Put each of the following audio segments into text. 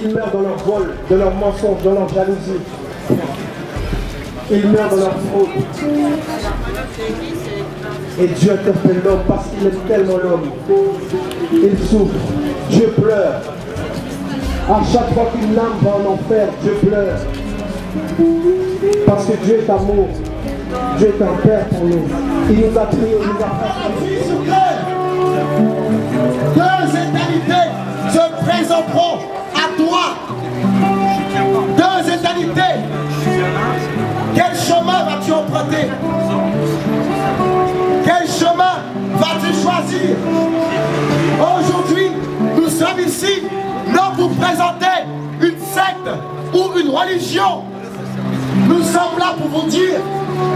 ils meurent dans leur vol, de leur mensonge, dans leur jalousie. Ils meurent dans leur fraude. Et Dieu interpelle l'homme parce qu'il aime tellement l'homme. Il souffre. Dieu pleure. À chaque fois qu'une âme va en enfer, Dieu pleure. Parce que Dieu est amour. Dieu est un Père pour nous. Il nous a créés, il nous a fait. Deux éternités se présenteront à toi. Deux éternités. Quel chemin vas-tu emprunter? Quel chemin vas-tu choisir? Aujourd'hui, nous sommes ici, non pour présenter une secte ou une religion. Nous sommes là pour vous dire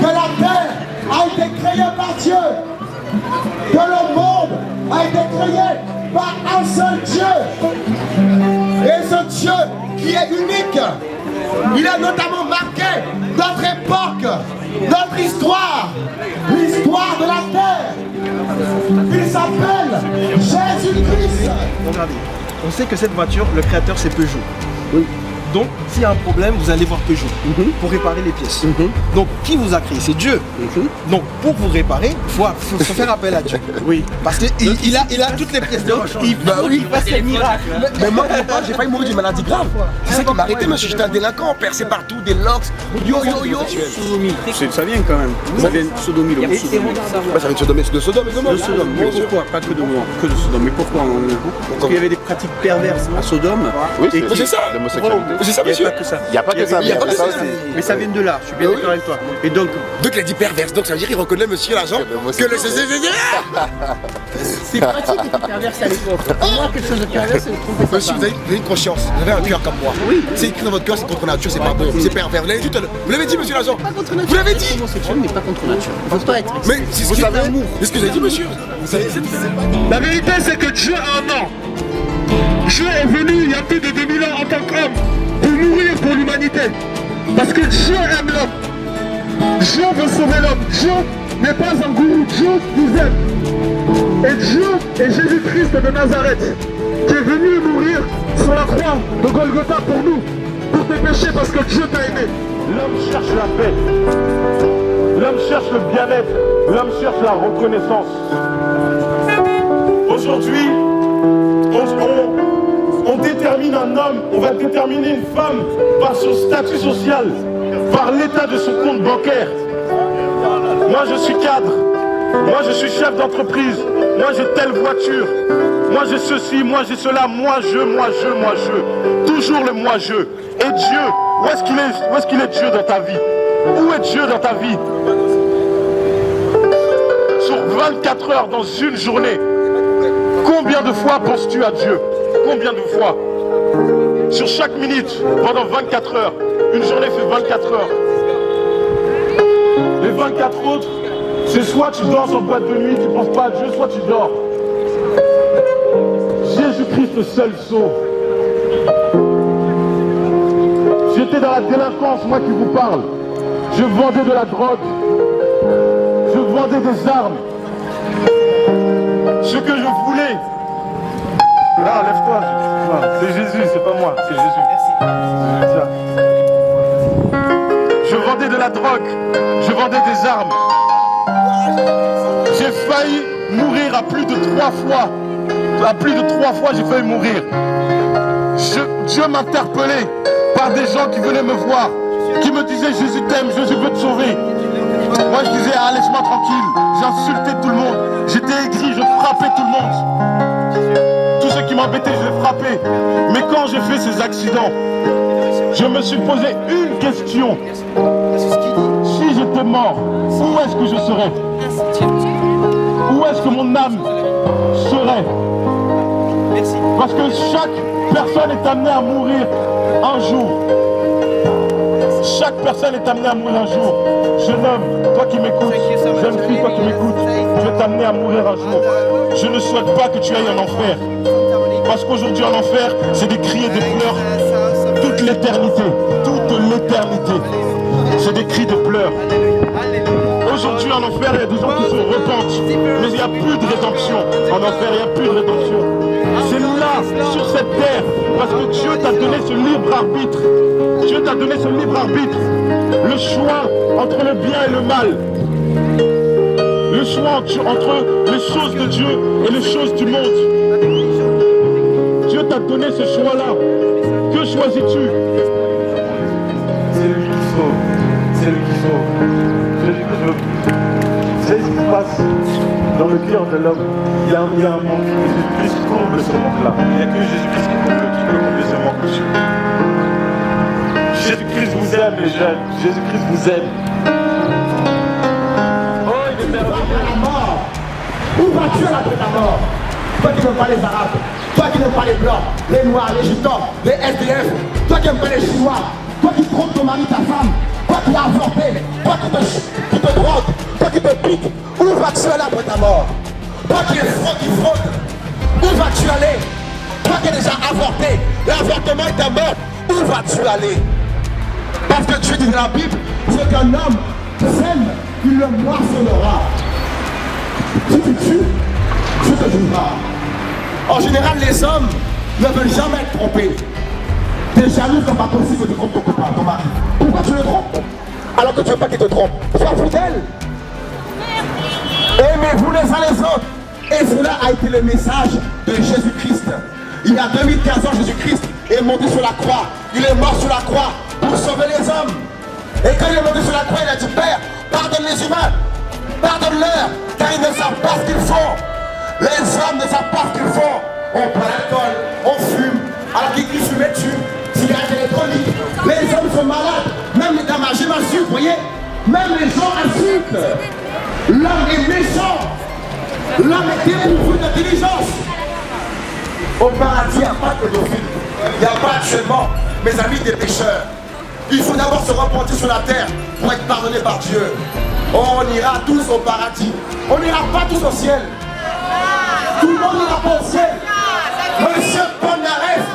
que la terre a été créée par Dieu, que le monde a été créé par un seul Dieu. Et ce Dieu qui est unique, il a notamment marqué notre époque, notre histoire, l'histoire de la terre. Il s'appelle Jésus-Christ. Regardez, on sait que cette voiture, le créateur c'est Peugeot. Oui. Donc, s'il y a un problème, vous allez voir Peugeot pour réparer les pièces. Donc, qui vous a créé? C'est Dieu. Donc, pour vous réparer, il faut faire appel à Dieu. Oui. Parce qu'il a toutes les pièces. Donc, il passe les miracles. Mais moi, j'ai failli mourir d'une maladie grave. C'est ça qui m'a arrêté, monsieur. J'étais un délinquant, percé partout, des locks. Yo. Sodomie. Ça vient quand même. Ça vient de sodomie, le mot sodomie. Ça vient de Sodome, c'est de Sodome également. De Sodome. Mais pourquoi? Pas que de Sodome. Mais pourquoi? Parce qu'il y avait des pratiques perverses à Sodome. Oui, c'est ça. C'est ça, monsieur. Il n'y a pas que ça. Mais ça vient de là, je suis bien d'accord avec toi. Et donc il a dit perverse, donc ça veut dire qu'il reconnaît monsieur l'agent que le C'est pratique d'être perverse à l'époque. Pour moi, quelque chose de perverse, c'est de tromper sa monsieur, vous avez une conscience, vous avez un cœur comme moi. Oui. C'est écrit dans votre cœur, c'est contre nature, c'est pas bon, c'est pervers. Vous l'avez dit, monsieur l'agent. Vous l'avez dit. Homosexuel, mais pas contre nature. Il ne faut pas être. Mais c'est ce que vous avez dit, monsieur. La vérité, c'est que Dieu a un nom. Dieu est venu il y a plus de 2000 ans en tant qu'homme pour mourir pour l'humanité. Parce que Dieu aime l'homme. Dieu veut sauver l'homme. Dieu n'est pas un gourou. Dieu nous aime. Et Dieu est Jésus-Christ de Nazareth qui est venu mourir sur la croix de Golgotha pour nous, pour tes péchés, parce que Dieu t'a aimé. L'homme cherche la paix. L'homme cherche le bien-être. L'homme cherche la reconnaissance. Aujourd'hui, on détermine un homme, on va déterminer une femme par son statut social, par l'état de son compte bancaire. Moi je suis cadre, moi je suis chef d'entreprise, moi j'ai telle voiture, moi j'ai ceci, moi j'ai cela, moi je. Toujours le moi-je. Et Dieu, où est-ce qu'il est Dieu dans ta vie? Où est Dieu dans ta vie? Sur 24 heures dans une journée, combien de fois penses-tu à Dieu? Combien de fois? Sur chaque minute, pendant 24 heures. Une journée fait 24 heures. Les 24 autres, c'est soit tu dors en boîte de nuit, tu ne penses pas à Dieu, soit tu dors. Jésus-Christ seul sauve. J'étais dans la délinquance, moi qui vous parle. Je vendais de la drogue. Je vendais des armes. Ce que je voulais. Là, lève-toi. C'est Jésus, c'est pas moi, c'est Jésus. Merci. Je vendais de la drogue, je vendais des armes. J'ai failli mourir à plus de 3 fois. À plus de 3 fois, j'ai failli mourir. Dieu m'interpellait par des gens qui venaient me voir, qui me disaient Jésus t'aime, Jésus veut te sauver. Moi je disais ah, laisse-moi tranquille. J'insultais tout le monde. J'étais aigri, je frappais tout le monde. Tous ceux qui m'embêtaient, je les frappais. Mais quand j'ai fait ces accidents, je me suis posé une question. Si j'étais mort, où est-ce que je serais? Où est-ce que mon âme serait? Parce que chaque personne est amenée à mourir un jour. Chaque personne est amenée à mourir un jour. Jeune homme, toi qui m'écoutes, jeune fille, toi qui m'écoutes, je vais t'amener à mourir un jour. Je ne souhaite pas que tu ailles en enfer. Parce qu'aujourd'hui en enfer, c'est des cris et des pleurs toute l'éternité. Toute l'éternité. C'est des cris de pleurs. Aujourd'hui en enfer, il y a des gens qui se repentent. Mais il n'y a plus de rédemption. En enfer, il n'y a plus de rédemption. C'est là, sur cette terre, Parce que Dieu t'a donné ce libre arbitre. Dieu t'a donné ce libre arbitre. Le choix entre le bien et le mal. Le choix entre les choses de Dieu et les choses du monde. Dieu t'a donné ce choix-là. Que choisis-tu? C'est lui qui sauve. C'est lui qui sauve. C'est ce qui se passe dans le cœur de l'homme. Il y a un manque. Jésus-Christ comble ce manque-là. Il n'y a que Jésus-Christ qui peut combler ce manque. Jésus-Christ vous aime, les jeunes. Jésus-Christ vous aime. Oh, il est merveilleux. La mort. Où vas-tu après la mort? Toi qui n'aimes pas les Arabes, toi qui n'aimes pas les Blancs, les Noirs, les Gitans, les SDF, toi qui n'aimes pas les Chinois, toi qui trompes ton mari, ta femme, toi qui l'as avorté, toi qui te drogues, toi qui te piques, où vas-tu aller après ta mort? Toi qui fraude, où vas-tu aller? Toi qui es déjà avorté, l'avortement est ta mort, où vas-tu aller? Parce que Dieu dit dans la Bible, c'est qu'un homme sème, il le moissonnera. Si tu tues, Dieu te jugera. En général, les hommes ne veulent jamais être trompés. T'es jaloux, c'est pas possible de tromper ton copain, ton mari. Pourquoi tu le trompes? Alors que tu veux pas qu'il te trompe. Sois fidèle. Aimez-vous les uns les autres. Et cela a été le message de Jésus-Christ. Il y a 2015 ans, Jésus-Christ est monté sur la croix. Il est mort sur la croix pour sauver les hommes. Et quand il est monté sur la croix, il a dit, Père, pardonne les humains. Pardonne-leur, car ils ne savent pas ce qu'ils font. Les hommes ne savent pas ce qu'ils font. On boit l'alcool, on fume, alors qu'ils fument dessus, cigarettes électroniques. Les hommes sont malades, même les dames insultent, vous voyez. Même les gens insultent. L'homme est méchant. L'homme est dépourvu d'intelligence. Au paradis, il n'y a pas de pédophile. Il n'y a pas actuellement, mes amis, des pécheurs. Il faut d'abord se repentir sur la terre pour être pardonné par Dieu. On ira tous au paradis. On n'ira pas tous au ciel. Tout le monde n'ira pas au ciel. Monsieur Polnareff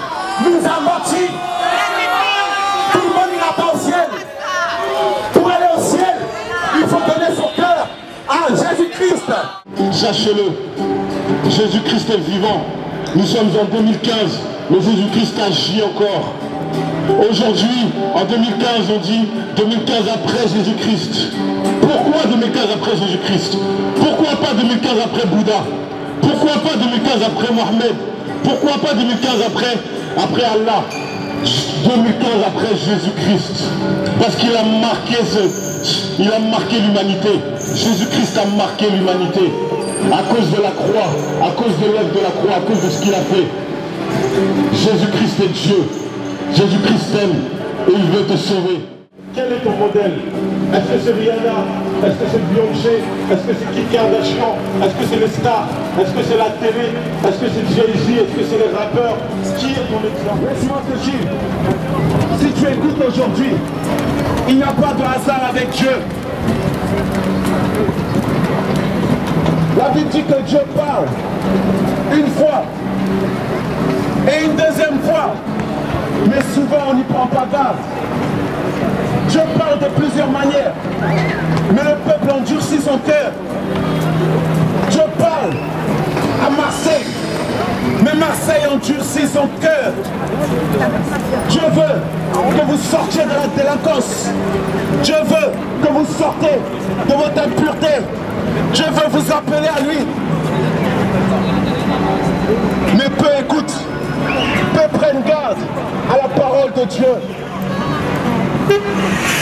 nous a menti. Tout le monde n'ira pas au ciel. Pour aller au ciel, il faut donner son cœur à Jésus-Christ. Sachez-le, Jésus-Christ est vivant. Nous sommes en 2015, mais Jésus-Christ agit encore. Aujourd'hui, en 2015, on dit 2015 après Jésus-Christ. Pourquoi 2015 après Jésus-Christ? Pourquoi pas 2015 après Bouddha? Pourquoi pas 2015 après Mohamed? Pourquoi pas 2015 après Allah? 2015 après Jésus-Christ. Parce qu'il a marqué l'humanité. Jésus-Christ a marqué l'humanité. À cause de la croix, à cause de l'œuvre de la croix, à cause de ce qu'il a fait. Jésus-Christ est Dieu. Jésus-Christ t'aime et il veut te sauver. Quel est ton modèle? Est-ce que c'est Rihanna? Est-ce que c'est Beyoncé? Est-ce que c'est Kim Kardashian? Est-ce que c'est les stars? Est-ce que c'est la télé? Est-ce que c'est Jay-Z? Est-ce que c'est les rappeurs? Qui est ton exemple? Laisse-moi te dire, si tu écoutes aujourd'hui, il n'y a pas de hasard avec Dieu. La Bible dit que Dieu parle une fois et une deuxième fois, mais souvent on n'y prend pas garde. Dieu parle de plusieurs manières, mais le peuple endurcit son cœur. Dieu parle à Marseille, mais Marseille endurcit son cœur. Dieu veut que vous sortiez de la délinquance. Dieu veut que vous sortez de votre impureté. Dieu veut vous appeler à lui. Mais peu écoutent, peu prennent garde à la parole de Dieu.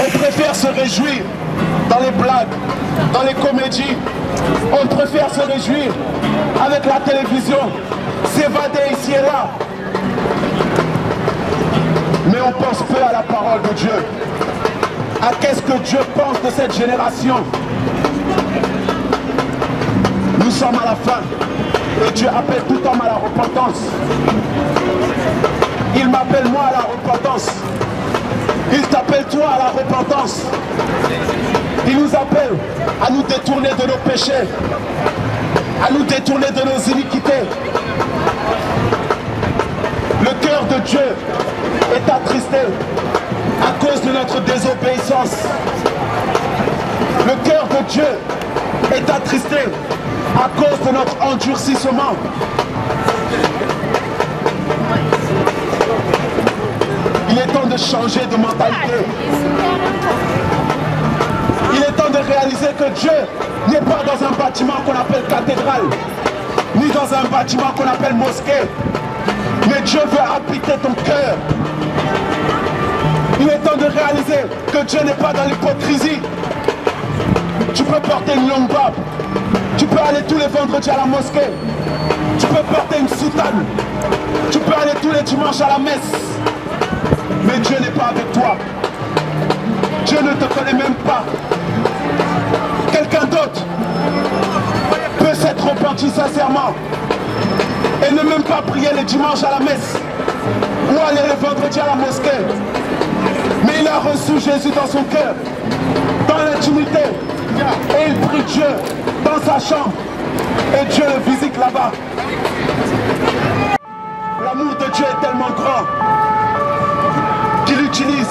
On préfère se réjouir dans les blagues, dans les comédies. On préfère se réjouir avec la télévision, s'évader ici et là. Mais on pense peu à la parole de Dieu. À qu'est-ce que Dieu pense de cette génération? Nous sommes à la fin et Dieu appelle tout homme à la repentance. Il m'appelle moi à la repentance. Il t'appelle toi à la repentance. Il nous appelle à nous détourner de nos péchés, à nous détourner de nos iniquités. Le cœur de Dieu est attristé à cause de notre désobéissance. Le cœur de Dieu est attristé à cause de notre endurcissement. de changer de mentalité. Il est temps de réaliser que Dieu n'est pas dans un bâtiment qu'on appelle cathédrale, ni dans un bâtiment qu'on appelle mosquée. Mais Dieu veut habiter ton cœur. Il est temps de réaliser que Dieu n'est pas dans l'hypocrisie. Tu peux porter une longue barbe. Tu peux aller tous les vendredis à la mosquée. Tu peux porter une soutane. Tu peux aller tous les dimanches à la messe. Mais Dieu n'est pas avec toi. Dieu ne te connaît même pas. Quelqu'un d'autre peut s'être repenti sincèrement et ne même pas prier les dimanches à la messe ou aller le vendredi à la mosquée. Mais il a reçu Jésus dans son cœur, dans l'intimité, et il prie Dieu dans sa chambre et Dieu le visite là-bas. L'amour de Dieu est tellement grand qu'il utilise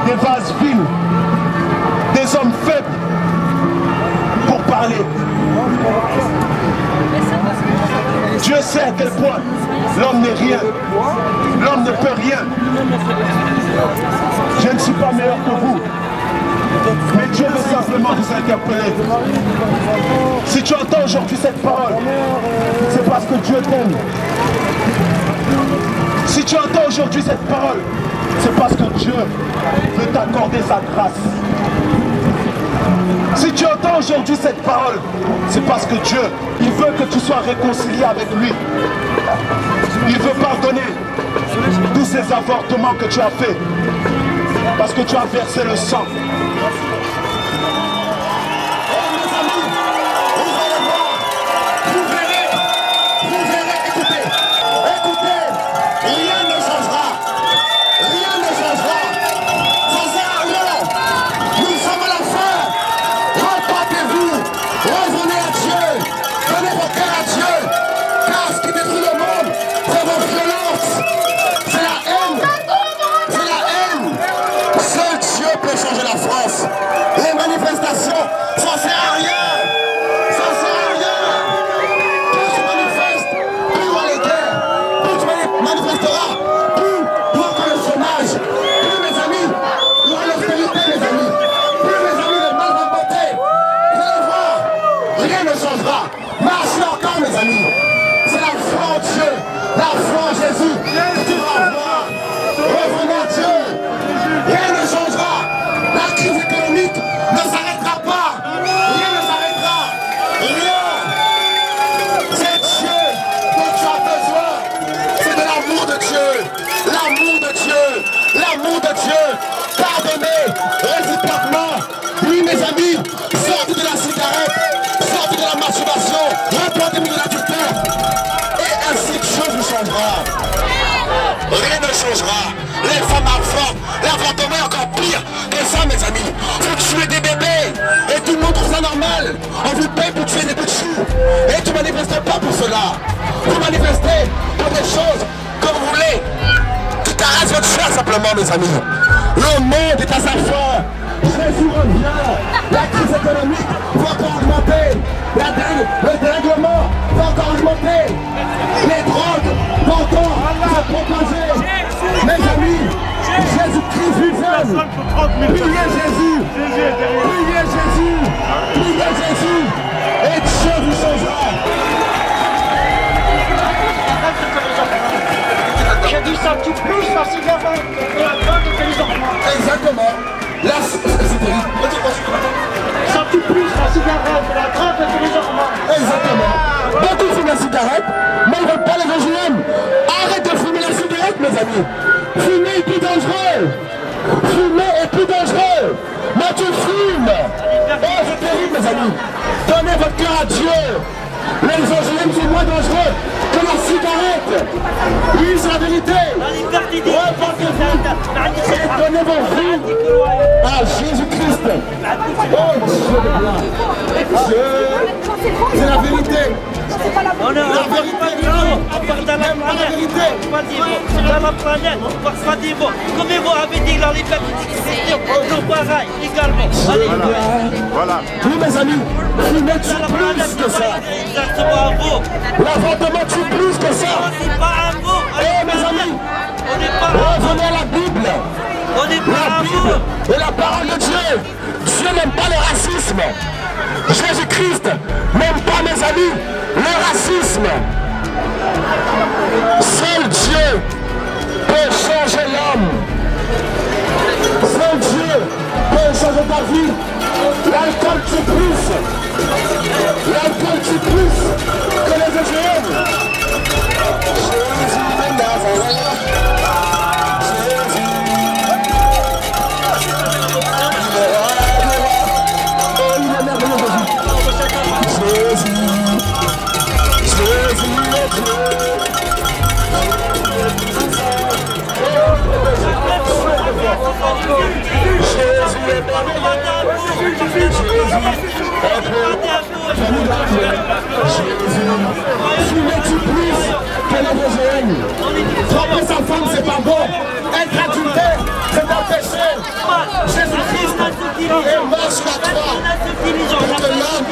des vases vils, des hommes faibles pour parler. Dieu sait à quel point l'homme n'est rien, l'homme ne peut rien. Je ne suis pas meilleur que vous, mais Dieu veut simplement vous interpeller. Si tu entends aujourd'hui cette parole, c'est parce que Dieu t'aime. Si tu entends aujourd'hui cette parole, c'est parce que Dieu veut t'accorder sa grâce. Si tu entends aujourd'hui cette parole, c'est parce que Dieu, il veut que tu sois réconcilié avec lui. Il veut pardonner tous ces avortements que tu as faits, parce que tu as versé le sang. Les femmes enfants, l'avortement est encore pire que ça, mes amis. Vous tuez des bébés et tout le monde trouve ça normal. On vous paye pour tuer des petits. Et tu manifestes pas pour cela. Vous manifestez pour des choses que vous voulez. Tu t'arrêtes votre chair simplement, mes amis. Le monde est à sa fin. Jésus revient. La crise économique va encore augmenter. Le dérèglement va encore augmenter. Les drogues vont encore se propager. Mes amis, Jésus-Christ vous aime. Priez Jésus. Priez Jésus. Priez Jésus. Et Dieu vous changera. J'ai dit ça, tu plus la cigarette et la drogue que les enfants. Exactement. Là, c'est terrible. Ça tue plus la cigarette et la drogue que les enfants. Exactement. Beaucoup fument la cigarette, mais ils ne veulent pas les OGM. Arrête de fumer la cigarette, mes amis. Fumer est plus dangereux. Fumer est plus dangereux. Mais tu fumes. Oh, c'est terrible, mes amis. Donnez votre cœur à Dieu. Les OGM sont moins dangereux que la cigarette. Oui, c'est la vérité. Repentez-vous et donnez vos vies à Jésus-Christ. Oh, Dieu de gloire. C'est la vérité. On est la vérité. Dans la planète, pas des mots. Comme vous avez dit dans les bénédictions, nous pareil également. Voilà. Oui, mes amis, fumez plus que ça. Exactement à vous. L'avortement tue plus que ça. On n'est pas à vous. Eh, mes amis, On n'est pas à vous. revenez à la Bible. Et la parole de Dieu, Dieu n'aime pas le racisme. Jésus-Christ n'aime pas, mes amis, le racisme. Seul Dieu peut changer l'homme. Seul Dieu peut changer ta vie. L'alcool tue plus. L'alcool tue plus que les OGM. Jésus de Nazareth. Tromper sa femme, c'est pas bon. Être adultère, c'est un péché. Jésus-Christ est mort sur la croix pour que l'homme